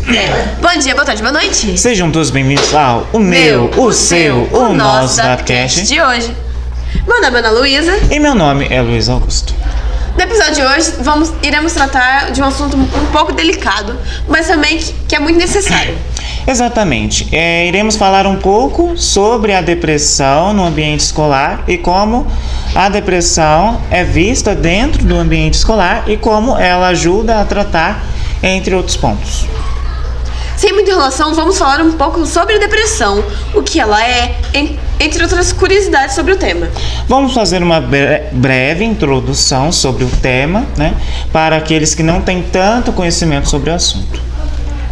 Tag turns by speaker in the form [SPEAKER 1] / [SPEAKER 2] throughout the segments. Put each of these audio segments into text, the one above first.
[SPEAKER 1] Bom dia, boa tarde, boa noite.
[SPEAKER 2] Sejam todos bem-vindos ao o seu, o nosso Zapcast
[SPEAKER 1] de hoje. Meu nome é Ana Luísa.
[SPEAKER 2] E meu nome é Luiz Augusto.
[SPEAKER 1] No episódio de hoje, iremos tratar de um assunto um pouco delicado, mas também que é muito necessário.
[SPEAKER 2] Exatamente. Iremos falar um pouco sobre a depressão no ambiente escolar e como a depressão é vista dentro do ambiente escolar e como ela ajuda a tratar, entre outros pontos.
[SPEAKER 1] Sem muita enrolação, vamos falar um pouco sobre a depressão, o que ela é, entre outras curiosidades sobre o tema.
[SPEAKER 2] Vamos fazer uma breve introdução sobre o tema, né, para aqueles que não têm tanto conhecimento sobre o assunto.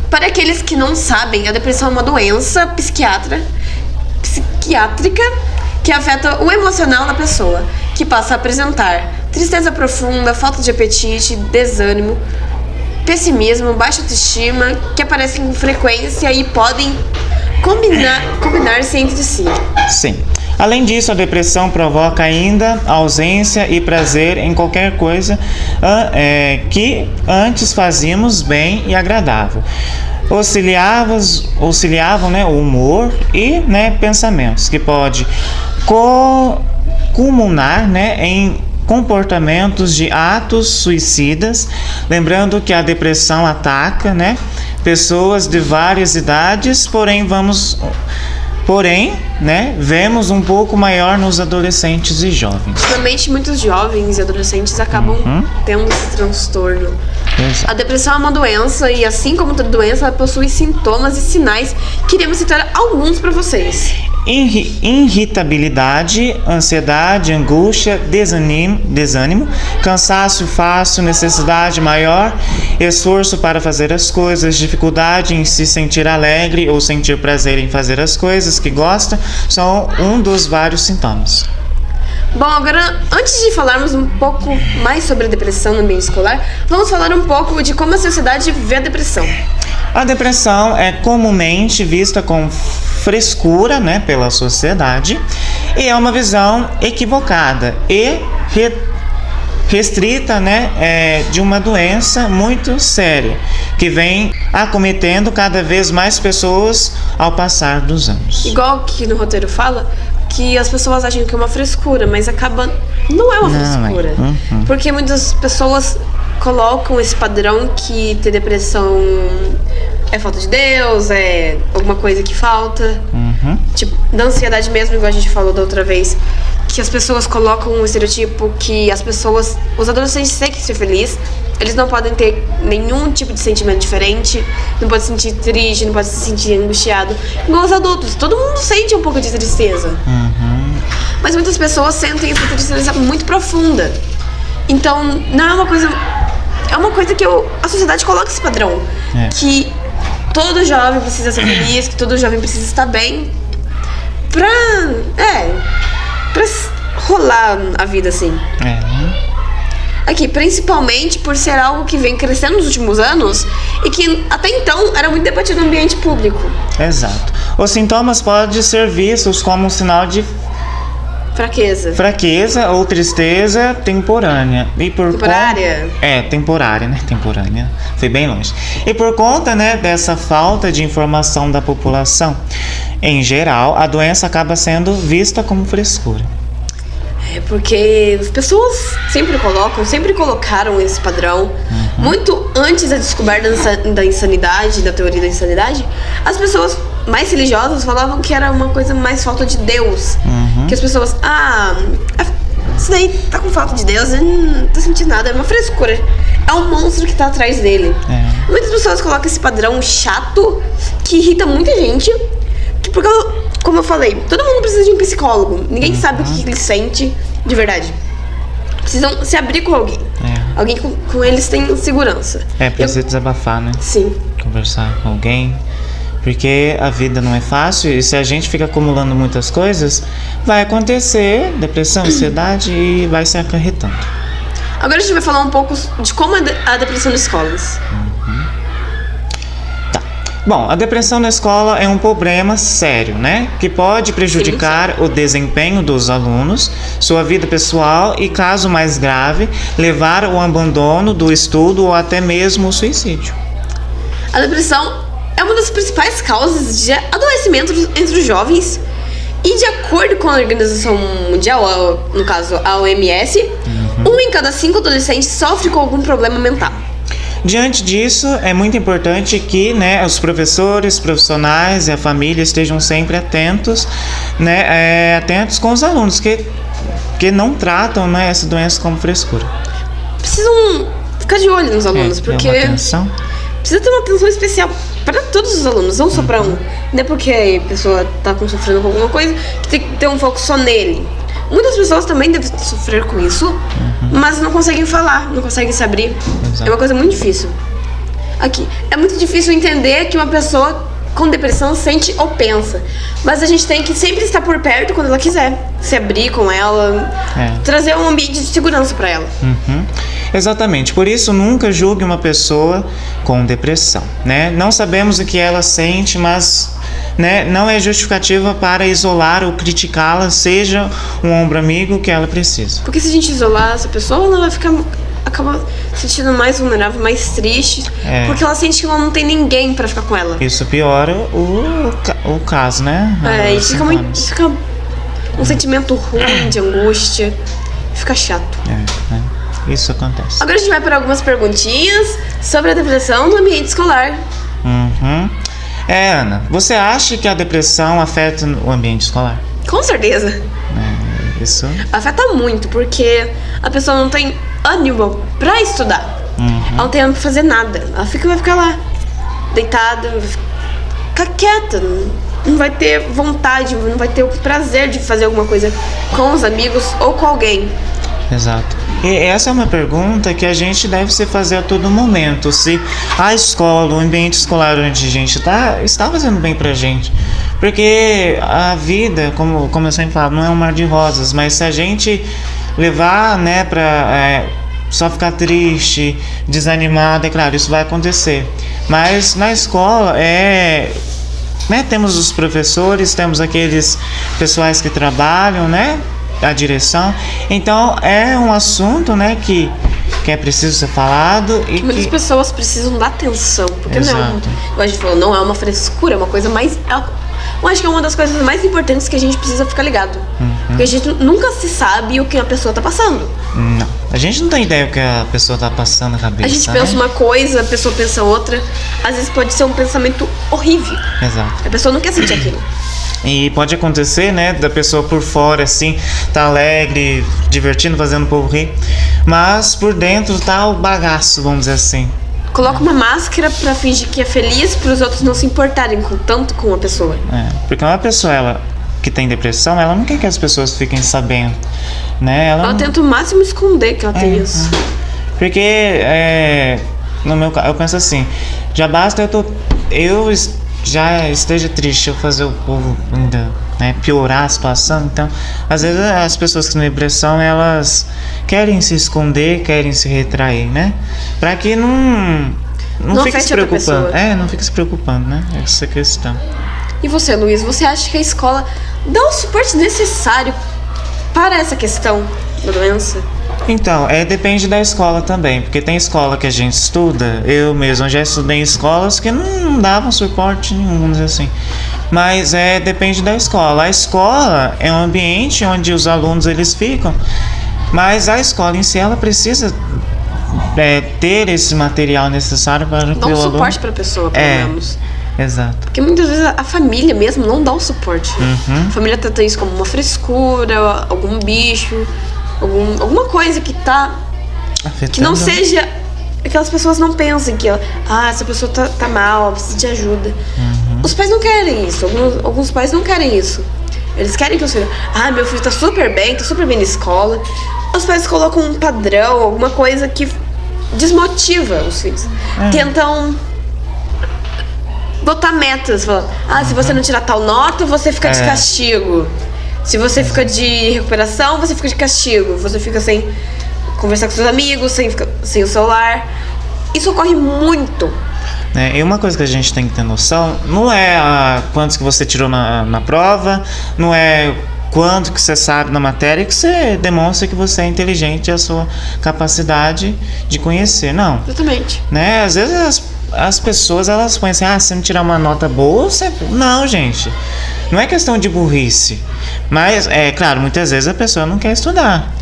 [SPEAKER 1] Para aqueles que não sabem, a depressão é uma doença psiquiátrica que afeta o emocional da pessoa, que passa a apresentar tristeza profunda, falta de apetite, desânimo, pessimismo, baixa autoestima, que aparecem com frequência e podem combinar-se entre si.
[SPEAKER 2] Sim. Além disso, a depressão provoca ainda ausência e prazer em qualquer coisa que antes fazíamos bem e agradável. Auxiliavam, né, o humor e, né, pensamentos que pode culminar, né, em comportamentos de atos suicidas, lembrando que a depressão ataca, né, pessoas de várias idades, porém, né, vemos um pouco maior nos adolescentes e jovens.
[SPEAKER 1] Ultimamente, muitos jovens e adolescentes acabam tendo esse transtorno.
[SPEAKER 2] Exato.
[SPEAKER 1] A depressão é uma doença e, assim como toda doença, ela possui sintomas e sinais. Queremos citar alguns para vocês.
[SPEAKER 2] Irritabilidade, ansiedade, angústia, desânimo, cansaço fácil, necessidade maior, esforço para fazer as coisas, dificuldade em se sentir alegre ou sentir prazer em fazer as coisas que gosta, são um dos vários sintomas.
[SPEAKER 1] Bom, agora, antes de falarmos um pouco mais sobre a depressão no ambiente escolar, vamos falar um pouco de como a sociedade vê a depressão.
[SPEAKER 2] A depressão é comumente vista com frescura, né, pela sociedade, e é uma visão equivocada e restrita, né, de uma doença muito séria que vem acometendo cada vez mais pessoas ao passar dos anos.
[SPEAKER 1] Igual que no roteiro fala, que as pessoas acham que é uma frescura, mas não é uma frescura. Porque muitas pessoas colocam esse padrão que ter depressão é falta de Deus, é alguma coisa que falta. Tipo, da ansiedade mesmo, igual a gente falou da outra vez, que as pessoas colocam um estereotipo que os adolescentes têm que ser felizes, eles não podem ter nenhum tipo de sentimento diferente, não podem se sentir triste, não podem se sentir angustiado. Igual os adultos, todo mundo sente um pouco de tristeza. Mas muitas pessoas sentem essa tristeza muito profunda. Então, não é uma coisa... É uma coisa que a sociedade coloca esse padrão. Que todo jovem precisa ser feliz, que todo jovem precisa estar bem pra rolar a vida assim. Aqui, principalmente por ser algo que vem crescendo nos últimos anos e que até então era muito debatido no ambiente público.
[SPEAKER 2] Exato. Os sintomas podem ser vistos como um sinal de fraqueza ou tristeza temporânea. Temporária, né? Temporânea. Foi bem longe. E por conta, né, dessa falta de informação da população, em geral, a doença acaba sendo vista como frescura.
[SPEAKER 1] Porque as pessoas sempre colocaram esse padrão. Muito antes da descoberta da insanidade, da teoria da insanidade, as pessoas mais religiosas falavam que era uma coisa mais falta de Deus. Que as pessoas, isso daí tá com falta de Deus, eu não tô sentindo nada, é uma frescura. É um monstro que tá atrás dele. Muitas pessoas colocam esse padrão chato que irrita muita gente. Porque, como eu falei, todo mundo precisa de um psicólogo. Ninguém sabe o que ele sente de verdade. Precisam se abrir com alguém. Alguém com eles tem segurança.
[SPEAKER 2] Precisa desabafar, né?
[SPEAKER 1] Sim.
[SPEAKER 2] Conversar com alguém. Porque a vida não é fácil e se a gente fica acumulando muitas coisas, vai acontecer depressão, ansiedade e vai se acarretando.
[SPEAKER 1] Agora a gente vai falar um pouco de como é a depressão nas escolas.
[SPEAKER 2] Bom, a depressão na escola é um problema sério, né? Que pode prejudicar o desempenho dos alunos, sua vida pessoal e, caso mais grave, levar ao abandono do estudo ou até mesmo o suicídio.
[SPEAKER 1] A depressão é uma das principais causas de adoecimento entre os jovens. E de acordo com a Organização Mundial, no caso a OMS, 1 em cada 5 adolescentes sofre com algum problema mental.
[SPEAKER 2] Diante disso, é muito importante que, né, os professores, profissionais e a família estejam sempre atentos, né, atentos com os alunos que não tratam, né, essa doença como frescura.
[SPEAKER 1] Precisam ficar de olho nos alunos, porque precisa ter uma atenção especial para todos os alunos, não só para um. Não é porque a pessoa está sofrendo com alguma coisa que tem que ter um foco só nele. Muitas pessoas também devem sofrer com isso, mas não conseguem falar, não conseguem se abrir.
[SPEAKER 2] Exato.
[SPEAKER 1] É uma coisa muito difícil. Aqui, é muito difícil entender que uma pessoa com depressão sente ou pensa. Mas a gente tem que sempre estar por perto quando ela quiser. Se abrir com ela, trazer um ambiente de segurança para ela.
[SPEAKER 2] Exatamente, por isso nunca julgue uma pessoa com depressão, né? Não sabemos o que ela sente, mas, né, não é justificativa para isolar ou criticá-la, seja um ombro amigo que ela precisa.
[SPEAKER 1] Porque se a gente isolar essa pessoa, ela vai acaba se sentindo mais vulnerável, mais triste, porque ela sente que ela não tem ninguém para ficar com ela.
[SPEAKER 2] Isso piora o caso, né?
[SPEAKER 1] E fica um sentimento ruim de angústia, fica chato.
[SPEAKER 2] Isso acontece.
[SPEAKER 1] Agora a gente vai para algumas perguntinhas sobre a depressão no ambiente escolar.
[SPEAKER 2] Ana, você acha que a depressão afeta o ambiente escolar?
[SPEAKER 1] Com certeza.
[SPEAKER 2] Isso
[SPEAKER 1] afeta muito, porque a pessoa não tem ânimo pra estudar. Ela não tem ânimo pra fazer nada. Ela vai ficar lá, deitada, vai ficar quieta, não vai ter vontade, não vai ter o prazer de fazer alguma coisa com os amigos ou com alguém.
[SPEAKER 2] Exato. E essa é uma pergunta que a gente deve se fazer a todo momento. Se a escola, o ambiente escolar onde a gente está fazendo bem pra gente. Porque a vida, como eu sempre falo, não é um mar de rosas. Mas se a gente levar, né, pra só ficar triste, desanimado, é claro, isso vai acontecer. Mas na escola, né, temos os professores, temos aqueles pessoais que trabalham, né, a direção. Então é um assunto, né, que é preciso ser falado e
[SPEAKER 1] muitas pessoas precisam dar atenção, porque
[SPEAKER 2] Exato.
[SPEAKER 1] Não a gente falou, não é uma frescura, é uma coisa mais, eu acho que é uma das coisas mais importantes que a gente precisa ficar ligado, porque a gente nunca se sabe o que a pessoa tá passando.
[SPEAKER 2] Não, a gente não tem ideia o que a pessoa tá passando na cabeça.
[SPEAKER 1] A gente pensa uma coisa, a pessoa pensa outra, às vezes pode ser um pensamento horrível.
[SPEAKER 2] Exato.
[SPEAKER 1] A pessoa não quer sentir aquilo.
[SPEAKER 2] E pode acontecer, né, da pessoa por fora, assim, tá alegre, divertindo, fazendo o povo rir, mas por dentro tá o bagaço, vamos dizer assim.
[SPEAKER 1] Coloca uma máscara pra fingir que é feliz, para os outros não se importarem tanto com a pessoa.
[SPEAKER 2] Porque uma pessoa, que tem depressão, ela não quer que as pessoas fiquem sabendo, né? Ela
[SPEAKER 1] tenta o máximo esconder que ela tem isso.
[SPEAKER 2] Porque, no meu caso, eu penso assim, já basta eu já esteja triste, eu fazer o povo ainda, né, piorar a situação. Então, às vezes as pessoas que têm depressão, elas querem se esconder, querem se retrair, né? Pra que não fique se preocupando. Não fique se preocupando, né? Essa questão.
[SPEAKER 1] E você, Luiz, você acha que a escola dá o suporte necessário para essa questão da doença?
[SPEAKER 2] Então, depende da escola também, porque tem escola que a gente estuda, eu mesmo já estudei em escolas que não davam suporte nenhum, vamos dizer assim. Mas depende da escola. A escola é um ambiente onde os alunos eles ficam, mas a escola em si ela precisa ter esse material necessário para
[SPEAKER 1] dar um suporte para a pessoa, pelo menos.
[SPEAKER 2] Exato.
[SPEAKER 1] Porque muitas vezes a família mesmo não dá o suporte. A família trata isso como uma frescura, algum bicho, alguma coisa que tá afetando. Que não seja, aquelas pessoas não pensem que essa pessoa tá mal, ela precisa de ajuda. Os pais não querem isso, alguns pais não querem isso. Eles querem que os filhos, meu filho tá super bem na escola. Os pais colocam um padrão, alguma coisa que desmotiva os filhos. Tentam botar metas, falando, se você não tirar tal nota, você fica de castigo. Se você fica de recuperação, você fica de castigo. Você fica sem conversar com seus amigos, sem o celular. Isso ocorre muito.
[SPEAKER 2] E uma coisa que a gente tem que ter noção, não é quantos que você tirou na prova, não é quanto que você sabe na matéria que você demonstra que você é inteligente e a sua capacidade de conhecer. Não.
[SPEAKER 1] Exatamente.
[SPEAKER 2] Né? Às vezes as pessoas, elas põem assim, se não tirar uma nota boa, você... Não, gente. Não é questão de burrice. Mas, claro, muitas vezes a pessoa não quer estudar.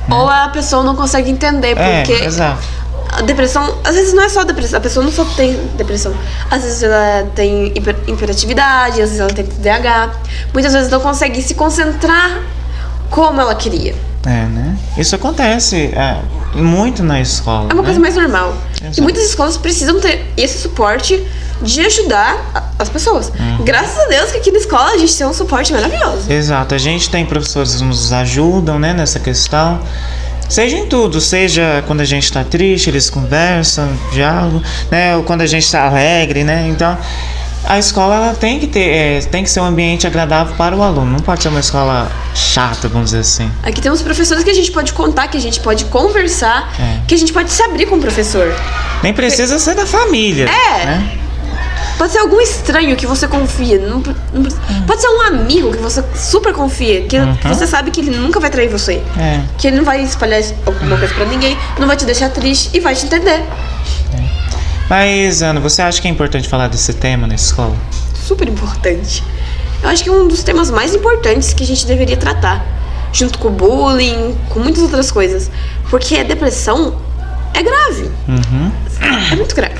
[SPEAKER 1] Ou a pessoa não consegue entender, porque
[SPEAKER 2] exato.
[SPEAKER 1] A depressão, às vezes não é só depressão, a pessoa não só tem depressão, às vezes ela tem hiperatividade, às vezes ela tem TDAH, muitas vezes não consegue se concentrar como ela queria.
[SPEAKER 2] Né? Isso acontece muito na escola.
[SPEAKER 1] É uma coisa mais normal.
[SPEAKER 2] Exato.
[SPEAKER 1] E muitas escolas precisam ter esse suporte de ajudar as pessoas. Graças a Deus que aqui na escola a gente tem um suporte maravilhoso.
[SPEAKER 2] Exato, a gente tem professores que nos ajudam, né, nessa questão. Seja em tudo, seja quando a gente está triste, eles conversam, diálogo, né, ou quando a gente está alegre, né. Então, a escola ela tem que ser um ambiente agradável para o aluno. Não pode ser uma escola chata, vamos dizer assim.
[SPEAKER 1] Aqui temos professores que a gente pode contar, que a gente pode conversar, que a gente pode se abrir com o professor.
[SPEAKER 2] Nem precisa ser da família. Né?
[SPEAKER 1] Pode ser algum estranho que você confia. Pode ser um amigo que você super confia. Que você sabe que ele nunca vai trair você. Que ele não vai espalhar alguma coisa pra ninguém. Não vai te deixar triste e vai te entender.
[SPEAKER 2] Mas, Ana, você acha que é importante falar desse tema na escola?
[SPEAKER 1] Super importante. Eu acho que é um dos temas mais importantes que a gente deveria tratar. Junto com o bullying, com muitas outras coisas. Porque a depressão é grave. É muito grave.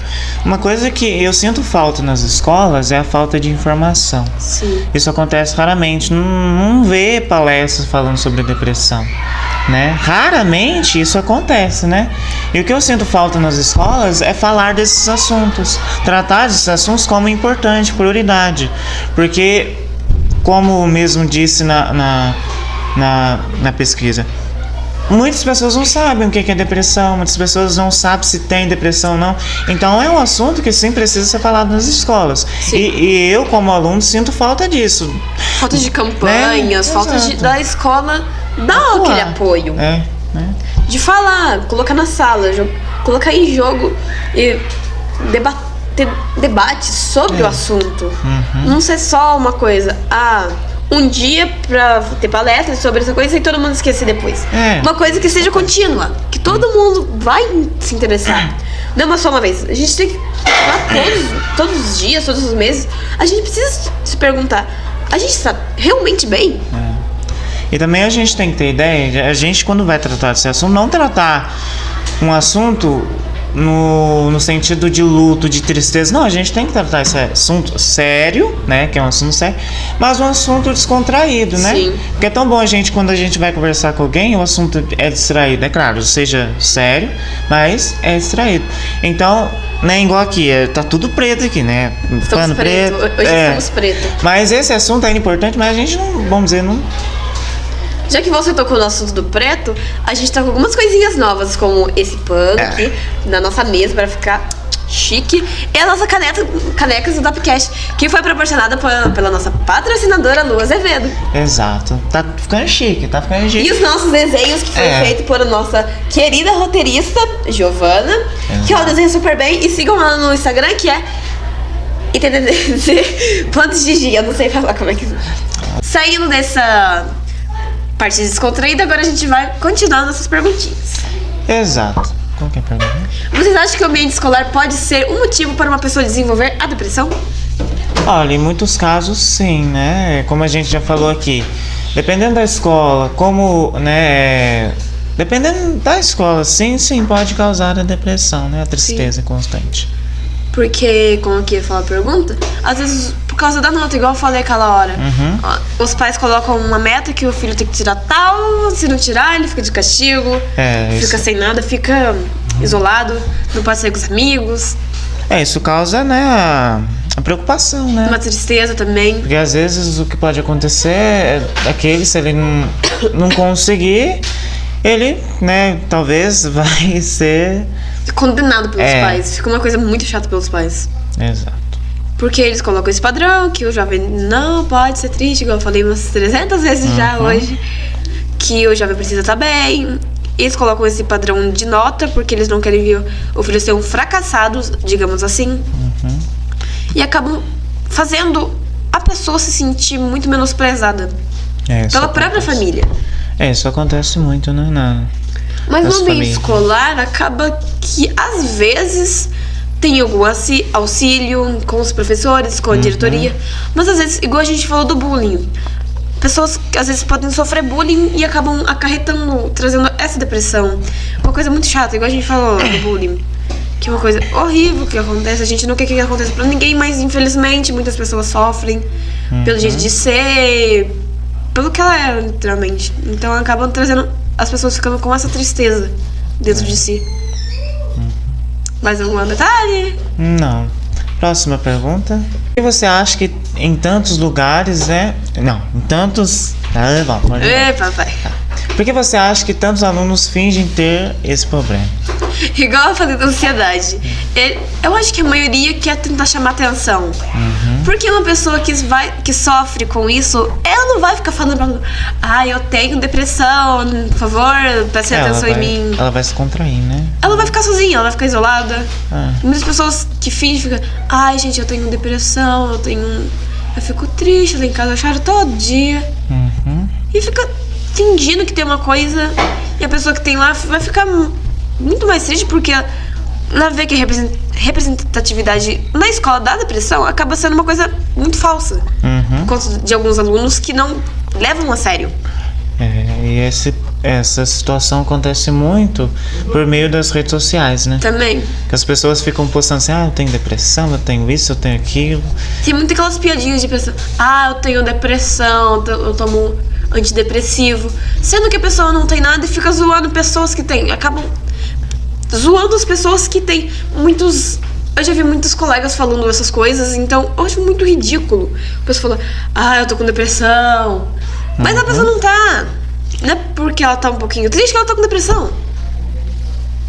[SPEAKER 2] Uma coisa que eu sinto falta nas escolas é a falta de informação.
[SPEAKER 1] Sim.
[SPEAKER 2] Isso acontece raramente. Não vê palestras falando sobre depressão, né? Raramente isso acontece, né? E o que eu sinto falta nas escolas é falar desses assuntos. Tratar desses assuntos como importante, prioridade. Porque, como mesmo disse na pesquisa, muitas pessoas não sabem o que é depressão, muitas pessoas não sabem se tem depressão ou não. Então é um assunto que sim precisa ser falado nas escolas. E eu, como aluno, sinto falta disso.
[SPEAKER 1] Falta de campanhas, falta da escola dar aquele apoio. De falar, colocar na sala, colocar em jogo e ter debate sobre o assunto. Não ser só uma coisa, um dia pra ter palestras sobre essa coisa e todo mundo esquecer depois. Uma coisa que seja contínua, que todo mundo vai se interessar. Não é só uma vez. A gente tem que todos os dias, todos os meses. A gente precisa se perguntar: a gente está realmente bem?
[SPEAKER 2] E também a gente tem que ter ideia, a gente quando vai tratar desse assunto, não tratar um assunto no sentido de luto, de tristeza. Não, a gente tem que tratar esse assunto sério, né? Que é um assunto sério, mas um assunto descontraído, né?
[SPEAKER 1] Sim.
[SPEAKER 2] Porque é tão bom quando a gente vai conversar com alguém, o assunto é distraído. É claro, seja sério, mas é distraído. Então, né, igual aqui, tá tudo preto aqui, né?
[SPEAKER 1] Estamos preto. Hoje estamos preto.
[SPEAKER 2] Mas esse assunto é importante, mas a gente não, vamos dizer, não...
[SPEAKER 1] Já que você tocou no assunto do preto, a gente tá com algumas coisinhas novas, como esse pano aqui na nossa mesa para ficar chique, e a nossa canecas do Dapcast, que foi proporcionada pela nossa patrocinadora Lu Azevedo.
[SPEAKER 2] Exato. Tá ficando chique,
[SPEAKER 1] E os nossos desenhos, que foi feito por a nossa querida roteirista, Giovana, que ela desenha super bem, e sigam ela no Instagram, que é ITDZ Plantas de Gia, eu não sei falar como é que... Saindo dessa parte descontraída, agora a gente vai continuar nossas perguntinhas.
[SPEAKER 2] Exato. Qual que é a pergunta?
[SPEAKER 1] Vocês acham que o ambiente escolar pode ser um motivo para uma pessoa desenvolver a depressão?
[SPEAKER 2] Olha, em muitos casos sim, né? Como a gente já falou aqui, dependendo da escola, dependendo da escola, sim, pode causar a depressão, né? A tristeza constante.
[SPEAKER 1] Porque, como aqui fala a pergunta, às vezes por causa da nota, igual eu falei aquela hora. Os pais colocam uma meta que o filho tem que tirar tal, se não tirar, ele fica de castigo, fica sem nada, fica isolado, não pode sair com os amigos.
[SPEAKER 2] Isso causa, né, a preocupação, né?
[SPEAKER 1] Uma tristeza também.
[SPEAKER 2] Porque às vezes o que pode acontecer é se ele não conseguir, ele, né, talvez vai ser...
[SPEAKER 1] condenado pelos pais. Fica uma coisa muito chata pelos pais.
[SPEAKER 2] Exato.
[SPEAKER 1] Porque eles colocam esse padrão, que o jovem não pode ser triste, igual eu falei umas 300 vezes já hoje, que o jovem precisa estar bem. Eles colocam esse padrão de nota, porque eles não querem ver o filho ser um fracassado, digamos assim. E acabam fazendo a pessoa se sentir muito menosprezada. Pela própria família.
[SPEAKER 2] Isso acontece muito, né?
[SPEAKER 1] Mas no ambiente escolar, acaba que às vezes tem algum auxílio com os professores, com a diretoria. Mas às vezes, igual a gente falou do bullying, pessoas que às vezes podem sofrer bullying e acabam acarretando, trazendo essa depressão. Uma coisa muito chata, igual a gente falou do bullying, que é uma coisa horrível que acontece. A gente não quer que aconteça pra ninguém, mas infelizmente muitas pessoas sofrem pelo jeito de ser, pelo que ela é, literalmente. Então acabam trazendo as pessoas ficando com essa tristeza dentro de si. Mais algum detalhe?
[SPEAKER 2] Não. Próxima pergunta. Por que você acha que em tantos lugares, né? Não, em tantos...
[SPEAKER 1] papai.
[SPEAKER 2] Por que você acha que tantos alunos fingem ter esse problema?
[SPEAKER 1] Igual eu falei da ansiedade. Eu acho que a maioria quer tentar chamar atenção. Porque uma pessoa que sofre com isso, ela não vai ficar falando pra eu tenho depressão, por favor, preste atenção em mim.
[SPEAKER 2] Ela vai se contrair, né?
[SPEAKER 1] Ela vai ficar sozinha, ela vai ficar isolada. Muitas pessoas que fingem, gente, eu tenho depressão, eu fico triste lá em casa, eu choro todo dia. E fica fingindo que tem uma coisa, e a pessoa que tem lá vai ficar muito mais triste, porque ela vê que a representatividade na escola da depressão acaba sendo uma coisa muito falsa, por conta de alguns alunos que não levam a sério.
[SPEAKER 2] E essa situação acontece muito por meio das redes sociais, né?
[SPEAKER 1] Também.
[SPEAKER 2] Que as pessoas ficam postando assim, eu tenho depressão, eu tenho isso, eu tenho aquilo.
[SPEAKER 1] Tem muitas aquelas piadinhas de pessoa, eu tenho depressão, eu tomo antidepressivo, sendo que a pessoa não tem nada e fica zoando pessoas que têm, acabam zoando as pessoas que têm. Eu já vi muitos colegas falando essas coisas, então eu acho muito ridículo. A pessoa fala, eu tô com depressão, mas a pessoa não tá. Não é porque ela tá um pouquinho triste que ela tá com depressão.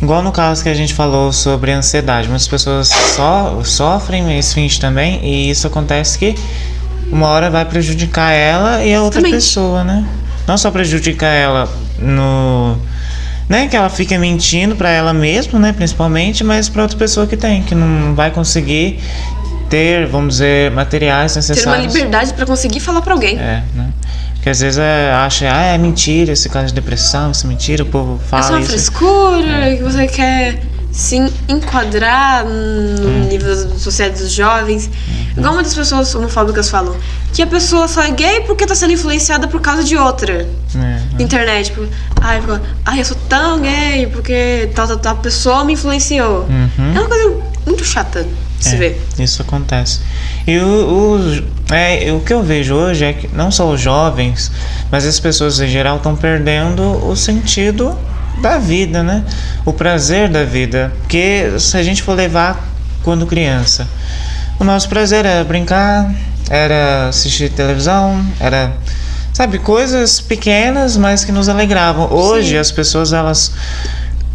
[SPEAKER 2] Igual no caso que a gente falou sobre ansiedade, muitas pessoas sofrem esse fingem também, e isso acontece que uma hora vai prejudicar ela e a outra pessoa, né? Não só prejudica ela que ela fica mentindo pra ela mesma, né, principalmente, mas pra outra pessoa que não vai conseguir ter, vamos dizer, materiais necessários.
[SPEAKER 1] Ter uma liberdade pra conseguir falar pra alguém.
[SPEAKER 2] Né? Porque às vezes acha, é mentira esse caso de depressão, isso é mentira, o povo fala isso.
[SPEAKER 1] É só uma frescura, que você quer se enquadrar no nível da sociedade dos jovens. Igual muitas pessoas homofóbicas falam, que a pessoa só é gay porque tá sendo influenciada por causa de outra. Na internet, eu sou tão gay porque tal pessoa me influenciou. É uma coisa muito chata de se ver.
[SPEAKER 2] Isso acontece. E o que eu vejo hoje é que não só os jovens, mas as pessoas em geral estão perdendo o sentido da vida, né? O prazer da vida. Porque se a gente for levar quando criança, o nosso prazer era brincar, era assistir televisão, era, coisas pequenas, mas que nos alegravam. Hoje as pessoas, elas,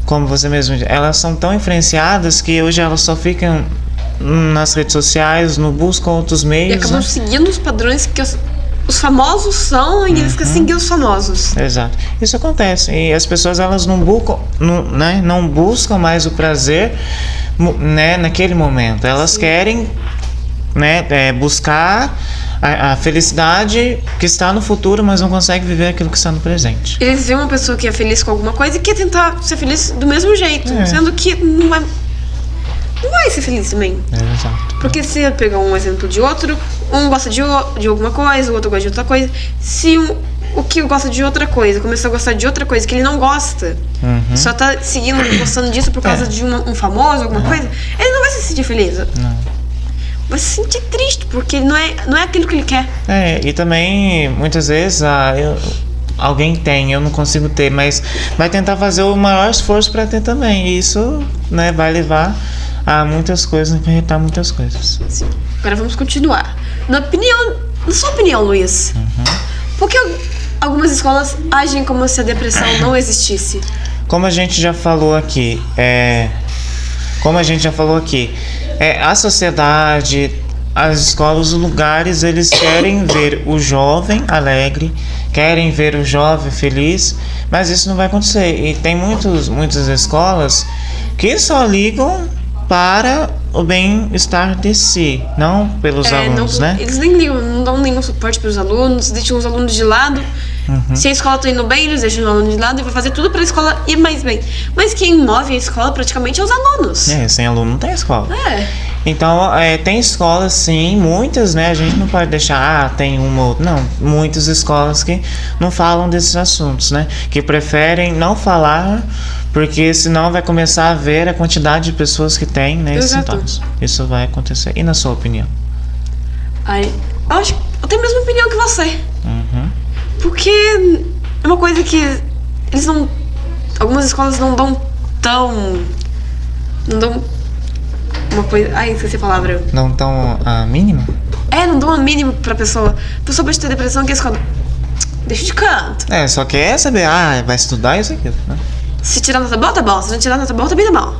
[SPEAKER 2] como você mesmo disse, elas são tão influenciadas que hoje elas só ficam nas redes sociais, não buscam outros meios.
[SPEAKER 1] E acabam seguindo os padrões que os famosos são, e eles ficam seguindo os famosos.
[SPEAKER 2] Exato. Isso acontece. E as pessoas, elas não buscam mais o prazer, né, naquele momento. Elas querem, buscar a felicidade que está no futuro, mas não conseguem viver aquilo que está no presente.
[SPEAKER 1] Eles veem uma pessoa que é feliz com alguma coisa e quer tentar ser feliz do mesmo jeito, sendo que não vai ser feliz também.
[SPEAKER 2] Exato.
[SPEAKER 1] Porque se eu pegar um exemplo de outro, um gosta de alguma coisa, o outro gosta de outra coisa. Se o que gosta de outra coisa começar a gostar de outra coisa que ele não gosta, só tá gostando disso por causa de um famoso, alguma coisa, ele não vai se sentir feliz.
[SPEAKER 2] Não.
[SPEAKER 1] Vai se sentir triste, porque não é aquilo que ele quer.
[SPEAKER 2] E também, muitas vezes, alguém tem, eu não consigo ter, mas vai tentar fazer o maior esforço para ter também. E isso, vai levar a muitas coisas, acarretar muitas coisas.
[SPEAKER 1] Sim. Agora vamos continuar. Na sua opinião, Luiz, por que algumas escolas agem como se a depressão não existisse?
[SPEAKER 2] Como a gente já falou aqui, a sociedade, as escolas, os lugares, eles querem ver o jovem alegre, querem ver o jovem feliz, mas isso não vai acontecer. E tem muitas escolas que só ligam para o bem-estar de si, não pelos alunos, né?
[SPEAKER 1] Eles nem ligam, não dão nenhum suporte para os alunos, deixam os alunos de lado. Se a escola tá indo bem, eles deixam o aluno de lado e vai fazer tudo para a escola ir mais bem. Mas quem move a escola praticamente é os alunos.
[SPEAKER 2] Sem aluno não tem escola. Então, tem escolas sim, muitas, né? A gente não pode deixar, tem uma ou outra. Não, muitas escolas que não falam desses assuntos, né? Que preferem não falar, porque senão vai começar a ver a quantidade de pessoas que tem, né? Esses sintomas. Isso vai acontecer. E na sua opinião?
[SPEAKER 1] Eu tenho a mesma opinião que você. Porque é uma coisa que eles não... Algumas escolas não dão tão... Não dão uma coisa... Esqueci a palavra.
[SPEAKER 2] Não dão a mínima?
[SPEAKER 1] Não dão a mínima pra pessoa. A pessoa pode ter depressão que a escola... Deixa de canto.
[SPEAKER 2] Só quer saber, vai estudar isso aqui, né?
[SPEAKER 1] Se tirar nota boa, tá bom. Se não tirar nota boa, também tá bom.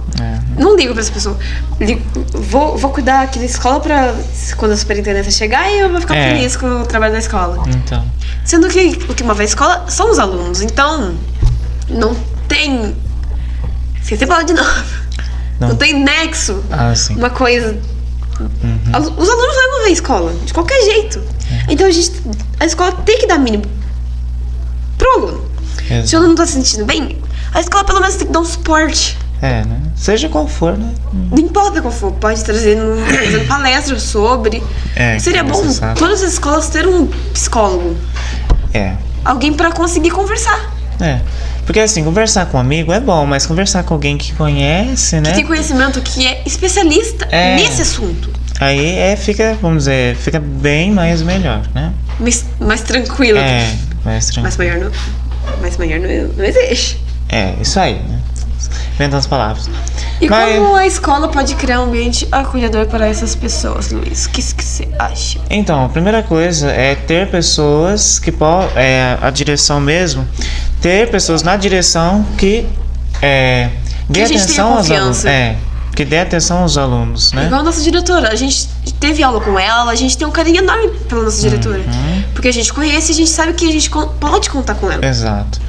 [SPEAKER 1] Não ligo pra essa pessoa. Vou cuidar aqui da escola pra quando a superintendência chegar e eu vou ficar feliz com o trabalho da escola.
[SPEAKER 2] Então.
[SPEAKER 1] Sendo que o que move a escola são os alunos. Então, não tem... Esqueci a palavra de novo. Não tem nexo.
[SPEAKER 2] Sim.
[SPEAKER 1] Uma coisa... Os alunos vão mover a escola, de qualquer jeito. Então, a escola tem que dar mínimo pro aluno. Se o aluno não tá se sentindo bem, a escola pelo menos tem que dar um suporte.
[SPEAKER 2] Né? Seja qual for, né?
[SPEAKER 1] Não importa qual for, pode trazer fazendo palestras sobre. Seria bom todas as escolas terem um psicólogo. Alguém pra conseguir conversar.
[SPEAKER 2] Porque assim, conversar com um amigo é bom, mas conversar com alguém que conhece, né?
[SPEAKER 1] Que tem conhecimento, que é especialista nesse assunto.
[SPEAKER 2] Aí fica, vamos dizer, fica bem mais melhor, né?
[SPEAKER 1] Mais tranquilo.
[SPEAKER 2] Mais tranquilo.
[SPEAKER 1] Mais melhor não existe.
[SPEAKER 2] Isso aí, né? Inventando as palavras.
[SPEAKER 1] Como a escola pode criar um ambiente acolhedor para essas pessoas, Luiz? O que você acha?
[SPEAKER 2] Então, a primeira coisa é ter pessoas que a direção mesmo, ter pessoas na direção que dê atenção aos alunos. Que dê atenção aos alunos, né?
[SPEAKER 1] Igual a nossa diretora, a gente teve aula com ela, a gente tem um carinho enorme pela nossa diretora. Porque a gente conhece e a gente sabe que a gente pode contar com ela.
[SPEAKER 2] Exato.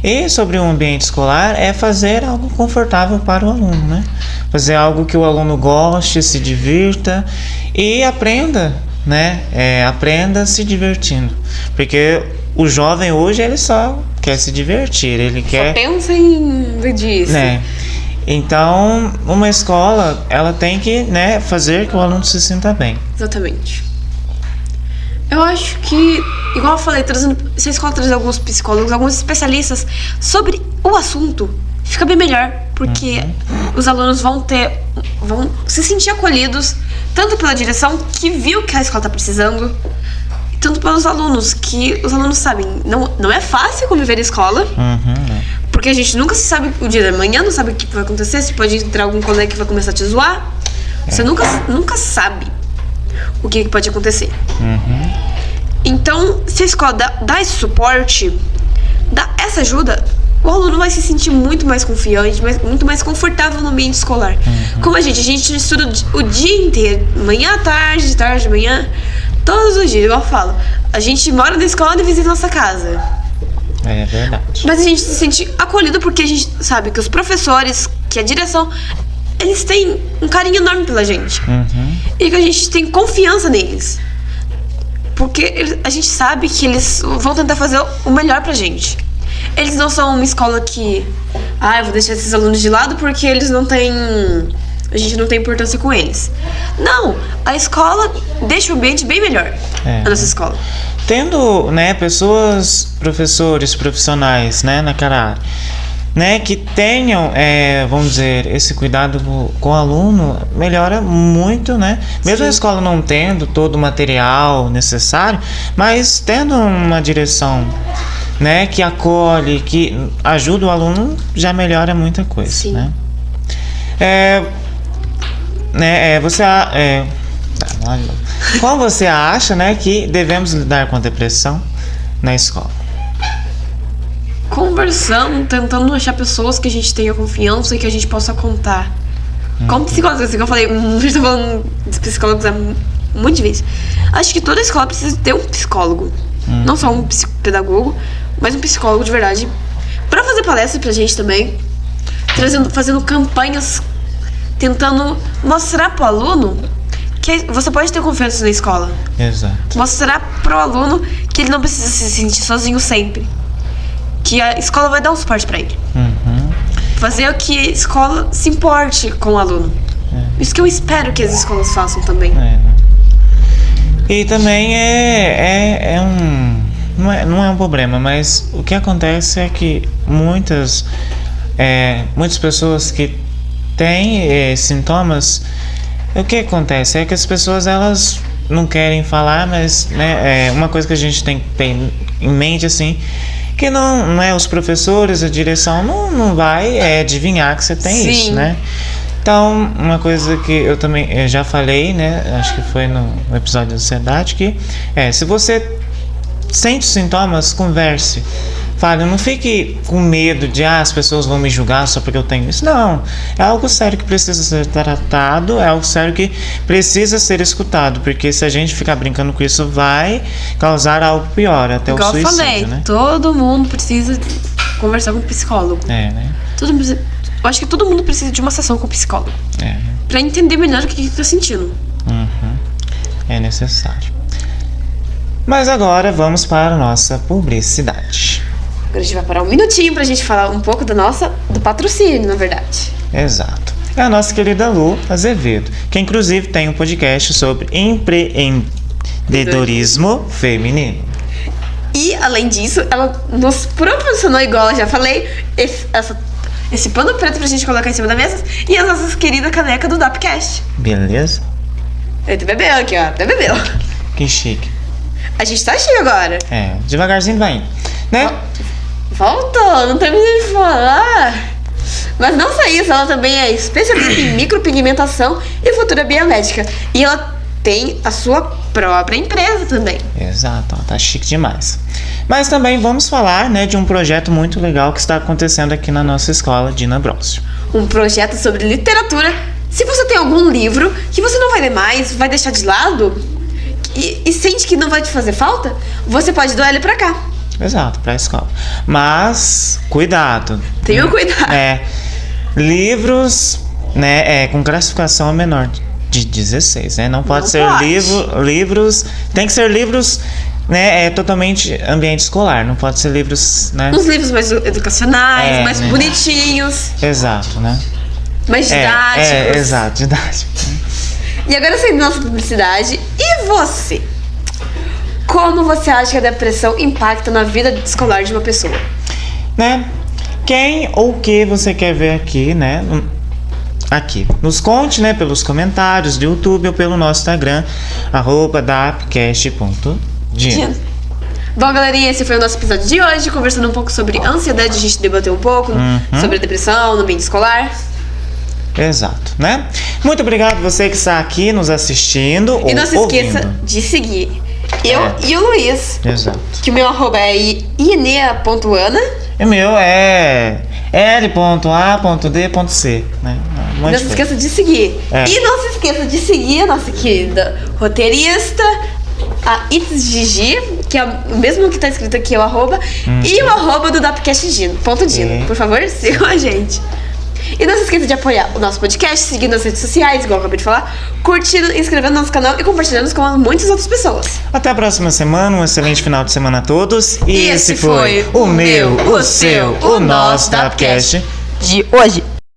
[SPEAKER 2] E sobre o ambiente escolar é fazer algo confortável para o aluno, né? Fazer algo que o aluno goste, se divirta e aprenda, né? Aprenda se divertindo. Porque o jovem hoje, ele só quer se divertir, ele quer...
[SPEAKER 1] Só pensa em ver disso.
[SPEAKER 2] Então, uma escola, ela tem que, né, fazer que o aluno se sinta bem.
[SPEAKER 1] Exatamente. Eu acho que, igual eu falei, se a escola trazer alguns psicólogos, alguns especialistas sobre o assunto, fica bem melhor, porque os alunos vão se sentir acolhidos, tanto pela direção, que viu que a escola está precisando, tanto pelos alunos, que os alunos sabem, não é fácil conviver na escola, porque a gente nunca se sabe o dia da manhã, não sabe o que vai acontecer, se pode entrar algum colega que vai começar a te zoar, você nunca sabe o que pode acontecer. Então, se a escola dá esse suporte, dá essa ajuda, o aluno vai se sentir muito mais confiante, muito mais confortável no ambiente escolar. Como a gente estuda o dia inteiro, manhã à tarde, tarde, manhã, todos os dias, igual eu falo. A gente mora na escola e visita nossa casa.
[SPEAKER 2] É verdade.
[SPEAKER 1] Mas a gente se sente acolhido porque a gente sabe que os professores, que a direção, eles têm um carinho enorme pela gente. E que a gente tem confiança neles. Porque a gente sabe que eles vão tentar fazer o melhor pra gente. Eles não são uma escola que... eu vou deixar esses alunos de lado porque eles não têm... A gente não tem importância com eles. Não, a escola deixa o ambiente bem melhor. A nossa escola.
[SPEAKER 2] Tendo, né, pessoas, professores, profissionais, né, naquela área, né, que tenham, vamos dizer, esse cuidado com o aluno, melhora muito, né? Mesmo a escola não tendo todo o material necessário, mas tendo uma direção, né, que acolhe, que ajuda o aluno, já melhora muita coisa, né? Como você acha, né, que devemos lidar com a depressão na escola?
[SPEAKER 1] Conversando, tentando achar pessoas que a gente tenha confiança e que a gente possa contar. Como psicólogos, assim que eu falei, a gente tá falando de psicólogos há muito difícil. Acho que toda escola precisa ter um psicólogo. Não só um psicopedagogo, mas um psicólogo de verdade. Pra fazer palestra pra gente também. Fazendo campanhas, tentando mostrar pro aluno que você pode ter confiança na escola.
[SPEAKER 2] Exato.
[SPEAKER 1] Mostrar pro aluno que ele não precisa se sentir sozinho sempre. Que a escola vai dar um suporte pra ele. Fazer o que a escola se importe com o aluno. Isso que eu espero que as escolas façam também.
[SPEAKER 2] E também não é um problema, mas o que acontece é que muitas pessoas que têm sintomas, o que acontece é que as pessoas elas não querem falar, mas uma coisa que a gente tem que ter em mente assim, que não é os professores, a direção não vai adivinhar que você tem isso, né? Então, uma coisa que eu também já falei, né? Acho que foi no episódio da ansiedade, que se você sente sintomas, converse. Fale, não fique com medo de as pessoas vão me julgar só porque eu tenho isso. Não, é algo sério que precisa ser tratado, é algo sério que precisa ser escutado, porque se a gente ficar brincando com isso, vai causar algo pior, até
[SPEAKER 1] igual
[SPEAKER 2] o suicídio,
[SPEAKER 1] eu falei,
[SPEAKER 2] né?
[SPEAKER 1] todo mundo precisa conversar com um psicólogo.
[SPEAKER 2] Né?
[SPEAKER 1] Eu acho que todo mundo precisa de uma sessão com um psicólogo. Pra entender melhor o que tá sentindo.
[SPEAKER 2] É necessário. Mas agora vamos para a nossa publicidade.
[SPEAKER 1] Agora a gente vai parar um minutinho pra gente falar um pouco do patrocínio, na verdade.
[SPEAKER 2] Exato. É a nossa querida Lu Azevedo, que inclusive tem um podcast sobre empreendedorismo feminino.
[SPEAKER 1] E, além disso, ela nos proporcionou, igual eu já falei, esse pano preto pra gente colocar em cima da mesa e as nossas queridas canecas do Dapcast.
[SPEAKER 2] Beleza?
[SPEAKER 1] Ele bebeu aqui, ó. Até bebeu.
[SPEAKER 2] Que chique.
[SPEAKER 1] A gente tá chique agora.
[SPEAKER 2] Devagarzinho vai indo, né?
[SPEAKER 1] Voltou, não terminei de falar. Mas não só isso, ela também é especialista em micropigmentação e futura biomédica. E ela tem a sua própria empresa também.
[SPEAKER 2] Exato, tá chique demais. Mas também vamos falar, né, de um projeto muito legal que está acontecendo aqui na nossa escola, Dina Brócio.
[SPEAKER 1] Um projeto sobre literatura. Se você tem algum livro que você não vai ler mais, vai deixar de lado e sente que não vai te fazer falta, você pode doar ele pra cá.
[SPEAKER 2] Exato, pra escola. Mas, cuidado.
[SPEAKER 1] Tenha cuidado.
[SPEAKER 2] Livros, né, com classificação menor de 16, né? Não pode ser livros. Tem que ser livros, né? Totalmente ambiente escolar. Não pode ser livros, né?
[SPEAKER 1] Uns livros mais educacionais, mais bonitinhos.
[SPEAKER 2] Exato, né?
[SPEAKER 1] Mais didáticos.
[SPEAKER 2] Exato, didáticos.
[SPEAKER 1] E agora saindo da nossa publicidade, e você? Como você acha que a depressão impacta na vida escolar de uma pessoa?
[SPEAKER 2] Né? Quem ou o que você quer ver aqui, né? Aqui. Nos conte, né? Pelos comentários do YouTube ou pelo nosso Instagram, @dapcast.dino.
[SPEAKER 1] Bom, galerinha, esse foi o nosso episódio de hoje, conversando um pouco sobre ansiedade, a gente debateu um pouco sobre a depressão no ambiente escolar.
[SPEAKER 2] Exato, né? Muito obrigado você que está aqui nos assistindo.
[SPEAKER 1] E não se esqueça de seguir eu e o Luiz.
[SPEAKER 2] Exato.
[SPEAKER 1] Que o meu arroba é inea.ana.
[SPEAKER 2] E o meu é l.a.d.c, né?
[SPEAKER 1] Não se esqueça de seguir. E não se esqueça de seguir a nossa querida roteirista, a It's Gigi, que é o mesmo que tá escrito aqui, o arroba, e o arroba do Dapcast Dino. Por favor, sigam a gente. E não se esqueça de apoiar o nosso podcast, seguindo nas redes sociais, igual eu acabei de falar, curtindo, inscrevendo no nosso canal e compartilhando com muitas outras pessoas.
[SPEAKER 2] Até a próxima semana, um excelente final de semana a todos. E esse foi o meu, o seu, o nosso Dapcast
[SPEAKER 1] de hoje.